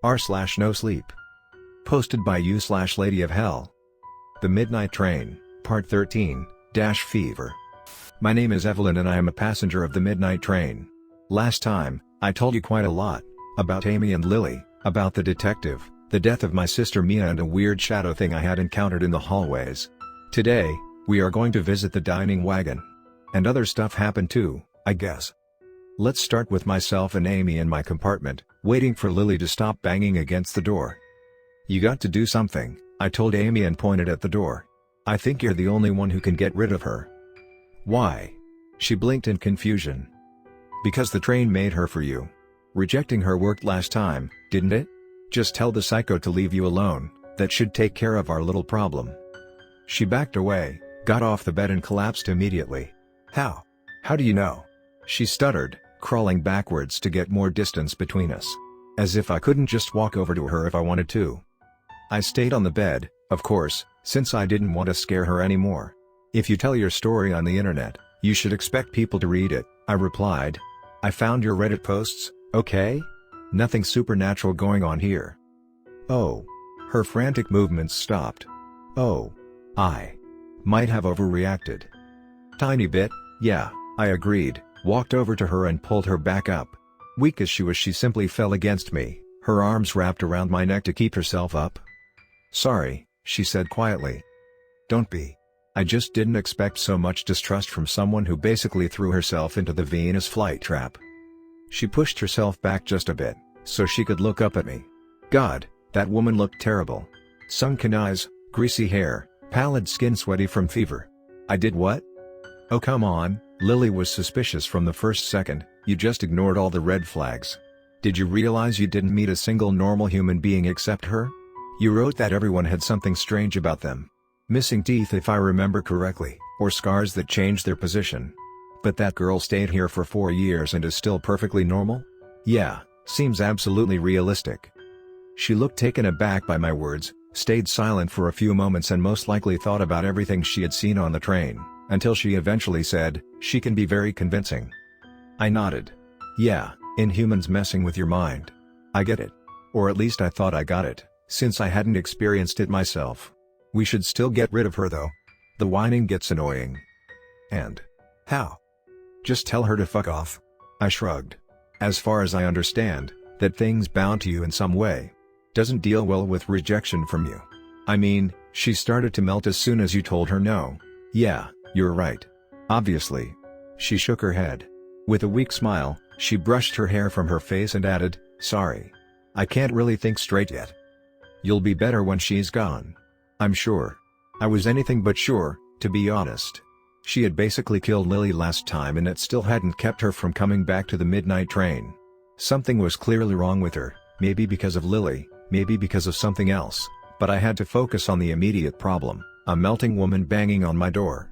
r/NoSleep. Posted by you/Lady of Hell. The Midnight Train, Part 13, Fever. My name is Evelyn and I am a passenger of the Midnight Train. Last time, I told you quite a lot, about Amy and Lily, about the detective, the death of my sister Mia and a weird shadow thing I had encountered in the hallways. Today, we are going to visit the dining wagon. And other stuff happened too, I guess. Let's start with myself and Amy in my compartment, waiting for Lily to stop banging against the door. You got to do something, I told Amy and pointed at the door. I think you're the only one who can get rid of her. Why? She blinked in confusion. Because the train made her for you. Rejecting her worked last time, didn't it? Just tell the psycho to leave you alone, that should take care of our little problem. She backed away, got off the bed and collapsed immediately. How? How do you know? She stuttered, crawling backwards to get more distance between us. As if I couldn't just walk over to her if I wanted to. I stayed on the bed, of course, since I didn't want to scare her anymore. If you tell your story on the internet, you should expect people to read it, I replied. I found your Reddit posts, okay? Nothing supernatural going on here. Oh. Her frantic movements stopped. Oh. I might have overreacted. Tiny bit, yeah, I agreed, walked over to her and pulled her back up. Weak as she was, she simply fell against me, her arms wrapped around my neck to keep herself up. Sorry, she said quietly. Don't be. I just didn't expect so much distrust from someone who basically threw herself into the Venus flytrap. She pushed herself back just a bit, so she could look up at me. God, that woman looked terrible. Sunken eyes, greasy hair, pallid skin, sweaty from fever. I did what? Oh come on, Lily was suspicious from the first second. You just ignored all the red flags. Did you realize you didn't meet a single normal human being except her? You wrote that everyone had something strange about them. Missing teeth if I remember correctly, or scars that changed their position. But that girl stayed here for 4 years and is still perfectly normal? Yeah, seems absolutely realistic. She looked taken aback by my words, stayed silent for a few moments and most likely thought about everything she had seen on the train, until she eventually said, "She can be very convincing." I nodded. Yeah, inhumans messing with your mind. I get it. Or at least I thought I got it, since I hadn't experienced it myself. We should still get rid of her though. The whining gets annoying. And how? Just tell her to fuck off. I shrugged. As far as I understand, that thing's bound to you in some way. Doesn't deal well with rejection from you. I mean, she started to melt as soon as you told her no. Yeah, you're right. Obviously. She shook her head. With a weak smile, she brushed her hair from her face and added, "Sorry. I can't really think straight yet. You'll be better when she's gone. I'm sure." I was anything but sure, to be honest. She had basically killed Lily last time and it still hadn't kept her from coming back to the midnight train. Something was clearly wrong with her, maybe because of Lily, maybe because of something else, but I had to focus on the immediate problem, a melting woman banging on my door.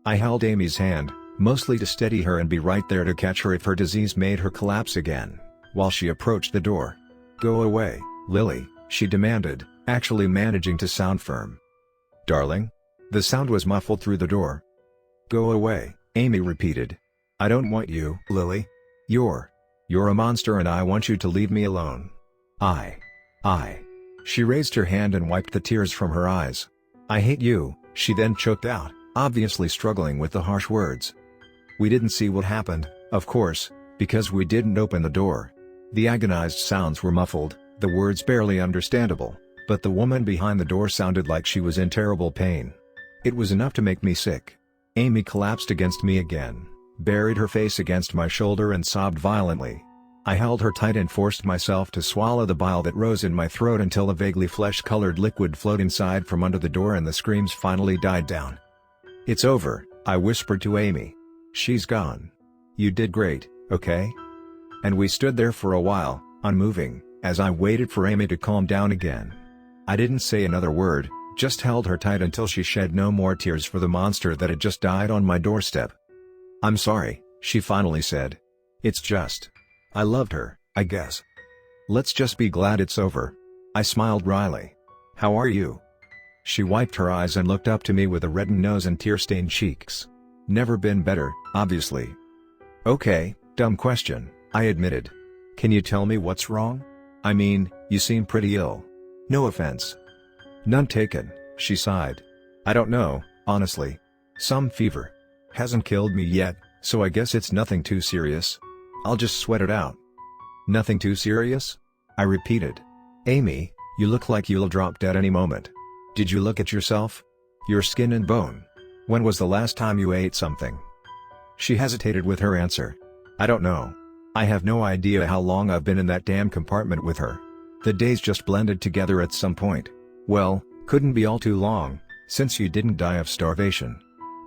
I held Amy's hand, mostly to steady her and be right there to catch her if her disease made her collapse again, while she approached the door. "Go away, Lily," she demanded, actually managing to sound firm. "Darling?" The sound was muffled through the door. "Go away," Amy repeated. "I don't want you, Lily. You're a monster and I want you to leave me alone." I. She raised her hand and wiped the tears from her eyes. "I hate you," she then choked out, obviously struggling with the harsh words. We didn't see what happened, of course, because we didn't open the door. The agonized sounds were muffled, the words barely understandable, but the woman behind the door sounded like she was in terrible pain. It was enough to make me sick. Amy collapsed against me again, buried her face against my shoulder and sobbed violently. I held her tight and forced myself to swallow the bile that rose in my throat until a vaguely flesh-colored liquid flowed inside from under the door and the screams finally died down. "It's over," I whispered to Amy. "She's gone. You did great, okay?" And we stood there for a while, unmoving, as I waited for Amy to calm down again. I didn't say another word, just held her tight until she shed no more tears for the monster that had just died on my doorstep. "I'm sorry," she finally said. "It's just. I loved her, I guess. Let's just be glad it's over." I smiled wryly. "How are you?" She wiped her eyes and looked up to me with a reddened nose and tear-stained cheeks. "Never been better, obviously." "Okay, dumb question," I admitted. "Can you tell me what's wrong? I mean, You seem pretty ill. No offense. None taken, she sighed. I don't know, honestly. Some fever. Hasn't killed me yet, so I guess it's nothing too serious. I'll just sweat it out. Nothing too serious? I repeated. Amy, you look like you'll drop dead any moment. Did you look at yourself? Your skin and bone. When was the last time you ate something? She hesitated with her answer. I don't know. I have no idea how long I've been in that damn compartment with her. The days just blended together at some point. Well, couldn't be all too long, since you didn't die of starvation.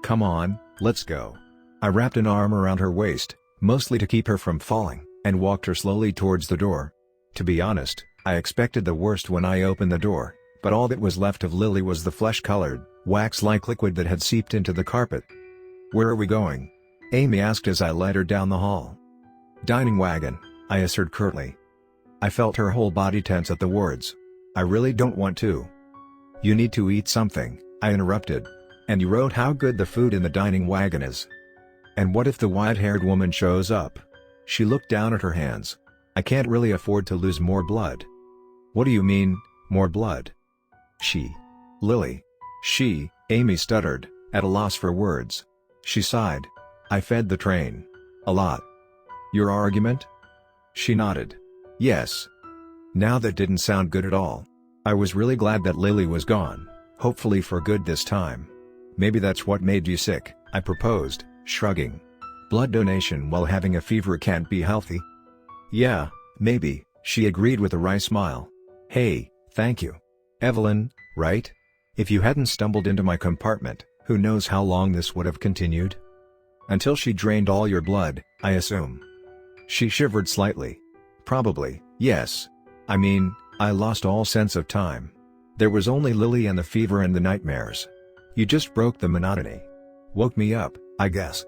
Come on, let's go. I wrapped an arm around her waist, mostly to keep her from falling, and walked her slowly towards the door. To be honest, I expected the worst when I opened the door, but all that was left of Lilly was the flesh-colored, wax-like liquid that had seeped into the carpet. Where are we going? Amy asked as I led her down the hall. Dining wagon, I asserted curtly. I felt her whole body tense at the words. I really don't want to. You need to eat something, I interrupted. And you wrote how good the food in the dining wagon is. And what if the white-haired woman shows up? She looked down at her hands. I can't really afford to lose more blood. What do you mean, more blood? Lilly. Amy stuttered, at a loss for words. She sighed. I fed the train. A lot. Your argument? She nodded. Yes. Now that didn't sound good at all. I was really glad that Lilly was gone, hopefully for good this time. Maybe that's what made you sick, I proposed, shrugging. Blood donation while having a fever can't be healthy. Yeah, maybe, she agreed with a wry smile. Hey, thank you. Evelyn, right? If you hadn't stumbled into my compartment, who knows how long this would have continued? Until she drained all your blood, I assume. She shivered slightly. Probably, yes. I mean, I lost all sense of time. There was only Lilly and the fever and the nightmares. You just broke the monotony. Woke me up, I guess.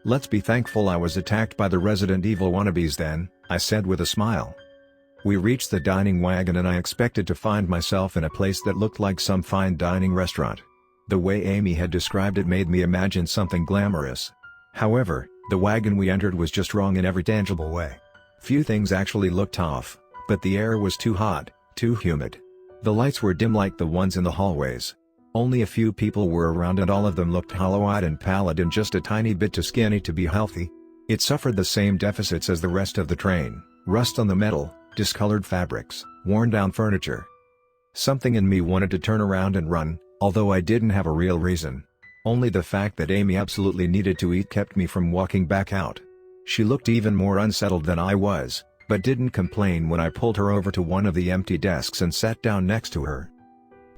Let's be thankful I was attacked by the Resident Evil wannabes then, I said with a smile. We reached the dining wagon and I expected to find myself in a place that looked like some fine dining restaurant. The way Amy had described it made me imagine something glamorous. However, the wagon we entered was just wrong in every tangible way. Few things actually looked off, but the air was too hot, too humid. The lights were dim like the ones in the hallways. Only a few people were around and all of them looked hollow-eyed and pallid and just a tiny bit too skinny to be healthy. It suffered the same deficits as the rest of the train: rust on the metal, discolored fabrics, worn-down furniture. Something in me wanted to turn around and run, although I didn't have a real reason. Only the fact that Amy absolutely needed to eat kept me from walking back out. She looked even more unsettled than I was, but didn't complain when I pulled her over to one of the empty desks and sat down next to her.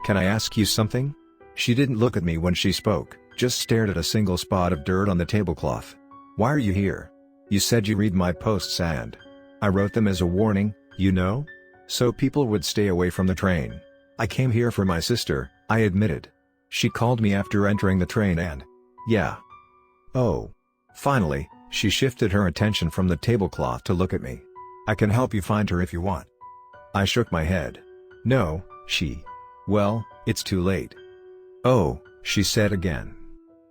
Can I ask you something? She didn't look at me when she spoke, just stared at a single spot of dirt on the tablecloth. Why are you here? You said you read my posts and I wrote them as a warning, you know? So people would stay away from the train. I came here for my sister, I admitted. She called me after entering the train and... yeah. Oh. Finally, she shifted her attention from the tablecloth to look at me. I can help you find her if you want. I shook my head. No, well, it's too late. Oh, she said again.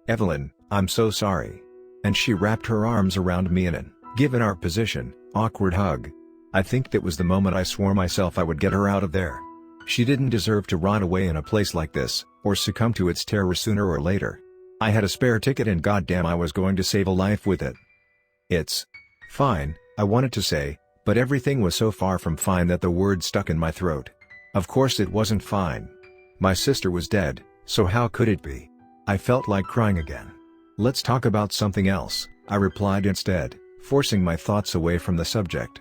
Evelyn, I'm so sorry. And she wrapped her arms around me in an, given our position, awkward hug. I think that was the moment I swore myself I would get her out of there. She didn't deserve to rot away in a place like this, or succumb to its terror sooner or later. I had a spare ticket and goddamn I was going to save a life with it. It's fine, I wanted to say, but everything was so far from fine that the word stuck in my throat. Of course it wasn't fine. My sister was dead, so how could it be? I felt like crying again. Let's talk about something else, I replied instead, forcing my thoughts away from the subject.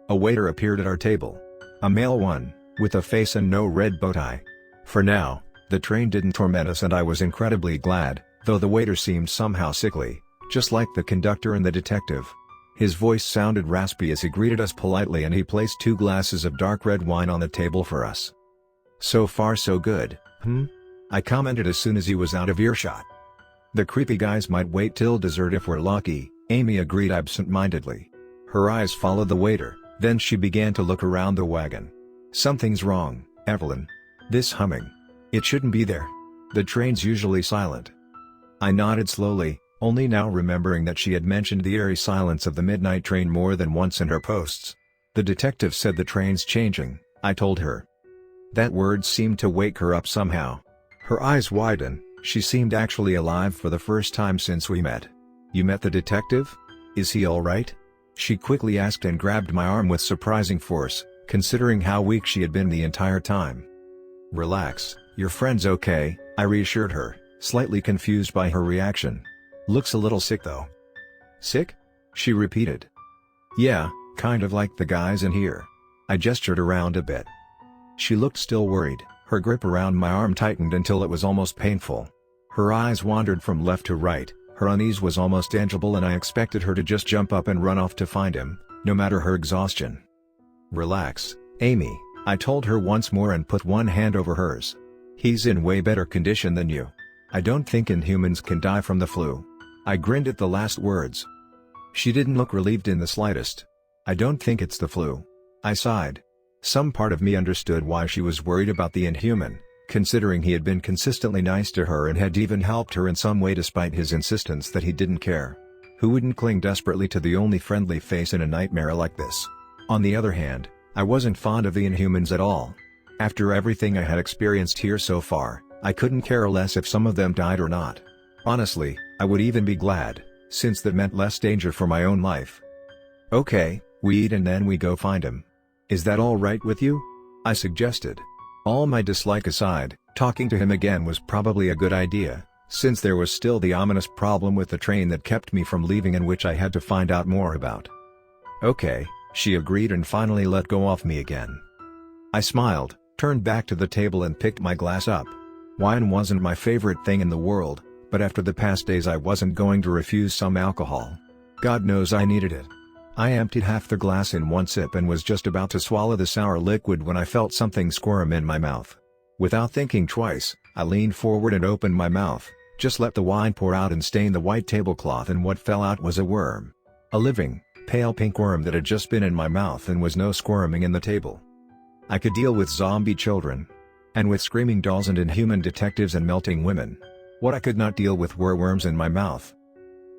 A waiter appeared at our table. A male one, with a face and no red bow tie. For now, the train didn't torment us and I was incredibly glad, though the waiter seemed somehow sickly, just like the conductor and the detective. His voice sounded raspy as he greeted us politely and he placed 2 glasses of dark red wine on the table for us. So far so good, I commented as soon as he was out of earshot. The creepy guys might wait till dessert if we're lucky, Amy agreed absent-mindedly. Her eyes followed the waiter, then she began to look around the wagon. Something's wrong, Evelyn. This humming. It shouldn't be there. The train's usually silent. I nodded slowly, only now remembering that she had mentioned the eerie silence of the midnight train more than once in her posts. The detective said the train's changing, I told her. That word seemed to wake her up somehow. Her eyes widened, she seemed actually alive for the first time since we met. You met the detective? Is he alright? She quickly asked and grabbed my arm with surprising force, considering how weak she had been the entire time. Relax, your friend's okay, I reassured her, slightly confused by her reaction. Looks a little sick though. Sick? She repeated. Yeah, kind of like the guys in here. I gestured around a bit. She looked still worried, her grip around my arm tightened until it was almost painful. Her eyes wandered from left to right, her unease was almost tangible and I expected her to just jump up and run off to find him, no matter her exhaustion. Relax, Amy, I told her once more and put one hand over hers. He's in way better condition than you. I don't think Inhumans can die from the flu. I grinned at the last words. She didn't look relieved in the slightest. I don't think it's the flu. I sighed. Some part of me understood why she was worried about the Inhuman, considering he had been consistently nice to her and had even helped her in some way despite his insistence that he didn't care. Who wouldn't cling desperately to the only friendly face in a nightmare like this? On the other hand, I wasn't fond of the Inhumans at all. After everything I had experienced here so far, I couldn't care less if some of them died or not. Honestly, I would even be glad, since that meant less danger for my own life. Okay, we eat and then we go find him. Is that all right with you? I suggested. All my dislike aside, talking to him again was probably a good idea, since there was still the ominous problem with the train that kept me from leaving and which I had to find out more about. Okay, she agreed and finally let go of me again. I smiled, turned back to the table and picked my glass up. Wine wasn't my favorite thing in the world, but after the past days I wasn't going to refuse some alcohol. God knows I needed it. I emptied half the glass in one sip and was just about to swallow the sour liquid when I felt something squirm in my mouth. Without thinking twice, I leaned forward and opened my mouth, just let the wine pour out and stain the white tablecloth, and what fell out was a worm. A living, pale pink worm that had just been in my mouth and was no squirming in the table. I could deal with zombie children. And with screaming dolls and inhuman detectives and melting women. What I could not deal with were worms in my mouth.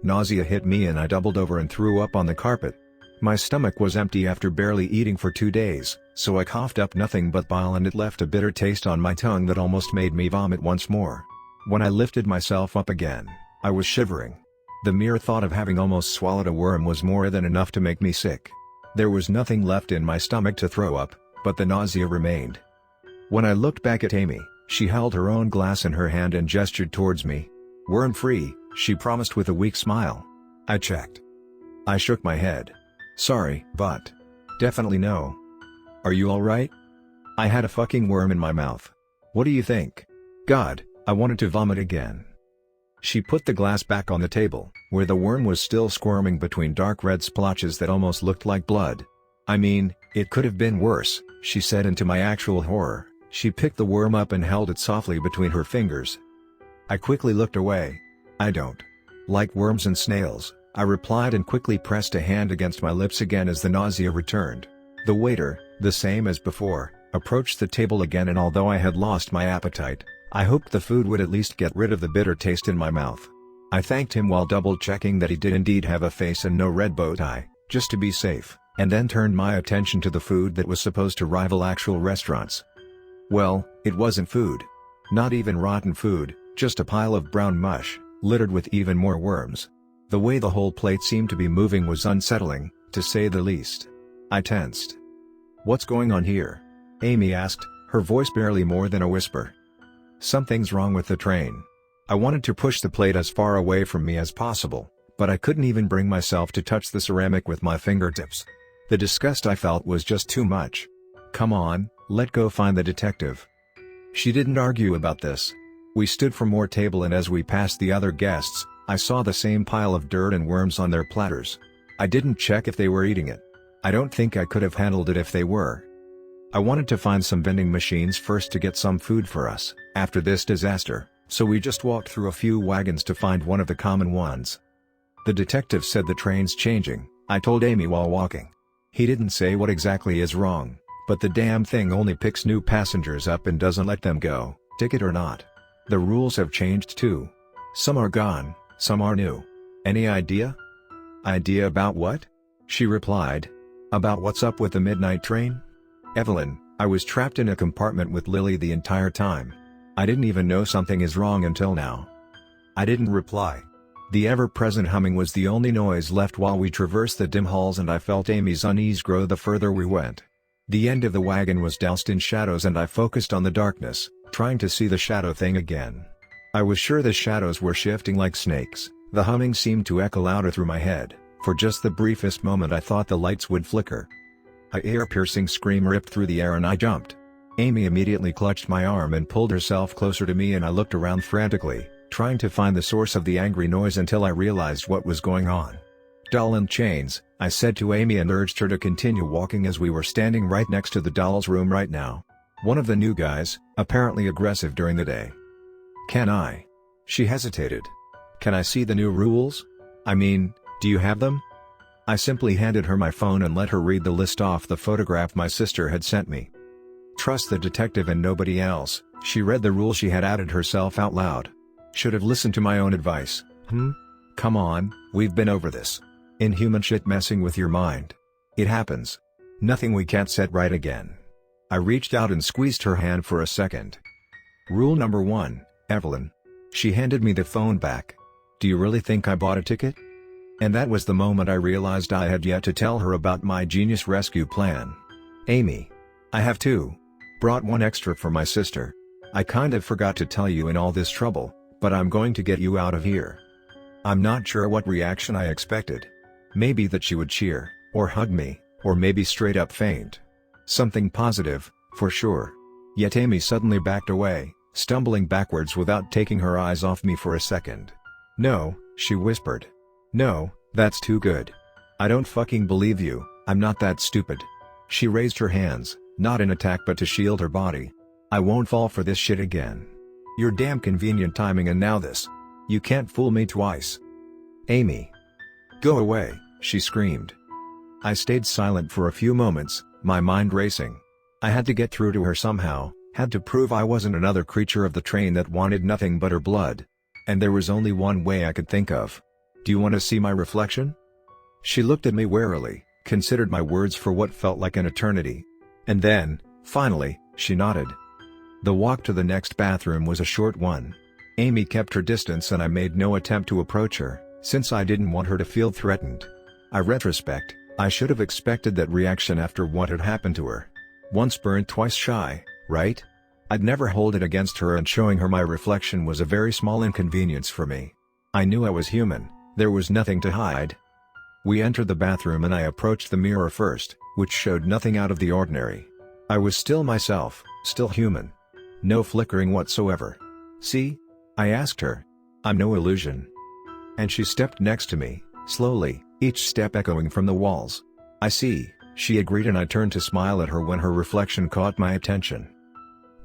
Nausea hit me and I doubled over and threw up on the carpet. My stomach was empty after barely eating for 2 days, so I coughed up nothing but bile and it left a bitter taste on my tongue that almost made me vomit once more. When I lifted myself up again, I was shivering. The mere thought of having almost swallowed a worm was more than enough to make me sick. There was nothing left in my stomach to throw up, but the nausea remained. When I looked back at Amy, she held her own glass in her hand and gestured towards me. Worm-free, she promised with a weak smile. I checked. I shook my head. Sorry, but definitely no. Are you alright? I had a fucking worm in my mouth. What do you think? God, I wanted to vomit again. She put the glass back on the table, where the worm was still squirming between dark red splotches that almost looked like blood. I mean, it could have been worse, she said, and to my actual horror, she picked the worm up and held it softly between her fingers. I quickly looked away. I don't like worms and snails, I replied and quickly pressed a hand against my lips again as the nausea returned. The waiter, the same as before, approached the table again, and although I had lost my appetite, I hoped the food would at least get rid of the bitter taste in my mouth. I thanked him while double-checking that he did indeed have a face and no red bow tie, just to be safe, and then turned my attention to the food that was supposed to rival actual restaurants. Well, it wasn't food. Not even rotten food, just a pile of brown mush, littered with even more worms. The way the whole plate seemed to be moving was unsettling, to say the least. I tensed. What's going on here? Amy asked, her voice barely more than a whisper. Something's wrong with the train. I wanted to push the plate as far away from me as possible, but I couldn't even bring myself to touch the ceramic with my fingertips. The disgust I felt was just too much. Come on, let's go find the detective. She didn't argue about this. We stood for more table, and as we passed the other guests, I saw the same pile of dirt and worms on their platters. I didn't check if they were eating it. I don't think I could have handled it if they were. I wanted to find some vending machines first to get some food for us, after this disaster, so we just walked through a few wagons to find one of the common ones. The detective said the train's changing, I told Amy while walking. He didn't say what exactly is wrong, but the damn thing only picks new passengers up and doesn't let them go, ticket or not. The rules have changed too. Some are gone, some are new. Any idea? Idea about what? She replied. About what's up with the midnight train? Evelyn, I was trapped in a compartment with Lilly the entire time. I didn't even know something is wrong until now. I didn't reply. The ever-present humming was the only noise left while we traversed the dim halls, and I felt Amy's unease grow the further we went. The end of the wagon was doused in shadows, and I focused on the darkness, trying to see the shadow thing again. I was sure the shadows were shifting like snakes. The humming seemed to echo louder through my head. For just the briefest moment I thought the lights would flicker. A ear-piercing scream ripped through the air and I jumped. Amy immediately clutched my arm and pulled herself closer to me, and I looked around frantically, trying to find the source of the angry noise until I realized what was going on. "Doll in chains," I said to Amy and urged her to continue walking as we were standing right next to the doll's room right now. One of the new guys, apparently aggressive during the day. "Can I?" She hesitated. "Can I see the new rules? I mean, do you have them?" I simply handed her my phone and let her read the list off the photograph my sister had sent me. "Trust the detective and nobody else," she read the rule she had added herself out loud. "Should have listened to my own advice. Come on, we've been over this. Inhuman shit messing with your mind. It happens. Nothing we can't set right again." I reached out and squeezed her hand for a second. "Rule number 1, Evelyn." She handed me the phone back. "Do you really think I bought a ticket?" And that was the moment I realized I had yet to tell her about my genius rescue plan. "Amy. I have two. Brought one extra for my sister. I kind of forgot to tell you in all this trouble, but I'm going to get you out of here." I'm not sure what reaction I expected. Maybe that she would cheer, or hug me, or maybe straight up faint. Something positive, for sure. Yet Amy suddenly backed away, stumbling backwards without taking her eyes off me for a second. "No," she whispered. "No, that's too good. I don't fucking believe you, I'm not that stupid." She raised her hands, not in attack but to shield her body. "I won't fall for this shit again. Your damn convenient timing, and now this. You can't fool me twice." "Amy. Go away," she screamed. I stayed silent for a few moments, my mind racing. I had to get through to her somehow, had to prove I wasn't another creature of the train that wanted nothing but her blood. And there was only one way I could think of. "Do you want to see my reflection?" She looked at me warily, considered my words for what felt like an eternity. And then, finally, she nodded. The walk to the next bathroom was a short one. Amy kept her distance and I made no attempt to approach her, since I didn't want her to feel threatened. In retrospect, I should have expected that reaction after what had happened to her. Once burned, twice shy, right? I'd never hold it against her, and showing her my reflection was a very small inconvenience for me. I knew I was human, there was nothing to hide. We entered the bathroom and I approached the mirror first, which showed nothing out of the ordinary. I was still myself, still human. No flickering whatsoever. "See?" I asked her. "I'm no illusion." And she stepped next to me, slowly, each step echoing from the walls. "I see," she agreed, and I turned to smile at her when her reflection caught my attention.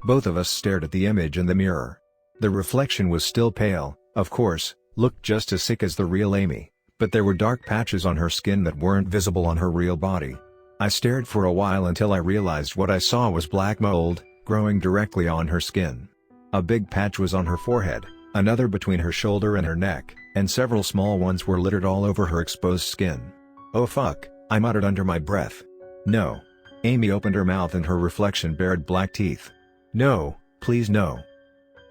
Both of us stared at the image in the mirror. The reflection was still pale, of course, looked just as sick as the real Amy, but there were dark patches on her skin that weren't visible on her real body. I stared for a while until I realized what I saw was black mold, growing directly on her skin. A big patch was on her forehead, another between her shoulder and her neck, and several small ones were littered all over her exposed skin. "Oh fuck," I muttered under my breath. "No." Amy opened her mouth and her reflection bared black teeth. "No, please no."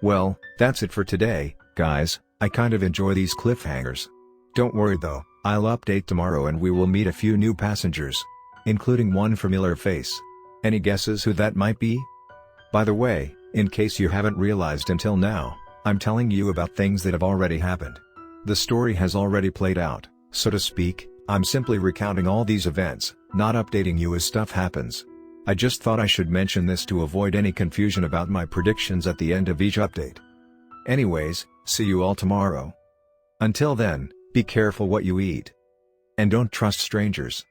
Well, that's it for today, guys. I kind of enjoy these cliffhangers. Don't worry though, I'll update tomorrow and we will meet a few new passengers, including one familiar face. Any guesses who that might be? By the way, in case you haven't realized until now, I'm telling you about things that have already happened. The story has already played out, so to speak. I'm simply recounting all these events, not updating you as stuff happens. I just thought I should mention this to avoid any confusion about my predictions at the end of each update. Anyways, see you all tomorrow. Until then, be careful what you eat. And don't trust strangers.